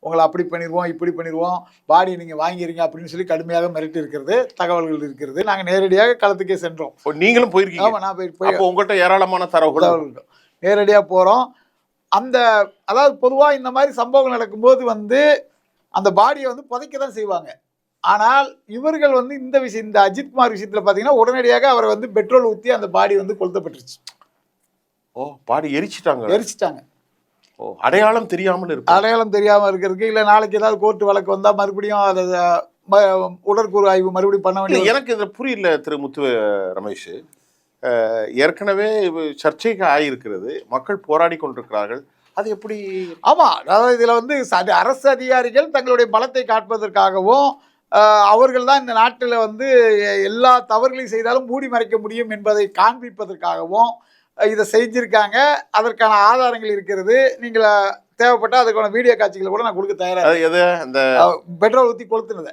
உங்களை அப்படி பண்ணிடுவோம், இப்படி பண்ணிடுவோம், பாடி நீங்கள் வாங்கிறீங்க அப்படின்னு சொல்லி கடுமையாக மிரட்டி இருக்கிறது தகவல்கள் இருக்கிறது. நாங்கள் நேரடியாக களத்துக்கே சென்றோம். நீங்களும் போயிருக்கீங்க? ஆமாம், நான் போய் உங்கள்கிட்ட ஏராளமான தகவல்கள் நேரடியாக போகிறோம். அதாவது பொதுவாக இந்த மாதிரி சம்பவங்கள் நடக்கும்போது வந்து அந்த பாடியை வந்து புதைக்க தான் செய்வாங்க. ஆனால் இவர்கள் வந்து இந்த அஜித்குமார் விஷயத்தில் பார்த்தீங்கன்னா உடனடியாக அவரை வந்து பெட்ரோல் ஊற்றி அந்த பாடி வந்து கொளுத்தப்பட்டுருச்சு. பாடி எரிச்சிட்டாங்க. அடையாளம் தெரியாமல் இருக்கிறதுக்கு, இல்லை நாளைக்கு ஏதாவது கோர்ட்டு வழக்கு வந்தால் மறுபடியும் அதை உடற்கூறு ஆய்வு மறுபடியும் பண்ண வேண்டிய. எனக்கு இதில் புரியல திரு முத்து ரமேஷ். ஏற்கனவே சர்ச்சைக்கு ஆகியிருக்கிறது, மக்கள் போராடி கொண்டிருக்கிறார்கள், அது எப்படி? ஆமாம், அதாவது இதில் வந்து அரசு அதிகாரிகள் தங்களுடைய பலத்தை காட்டுவதற்காகவும் அவர்கள் தான் இந்த நாட்டில் வந்து எல்லா தவறுகளையும் செய்தாலும் மூடி மறைக்க முடியும் என்பதை காண்பிப்பதற்காகவும் இதை செஞ்சிருக்காங்க. அதற்கான ஆதாரங்கள் இருக்கிறது. நீங்கள் தேவைப்பட்டால் அதுக்கான வீடியோ காட்சிகளை கூட நான் கொடுக்க தயாராக. இந்த பெட்ரோல் ஊற்றி கொளுத்துனதை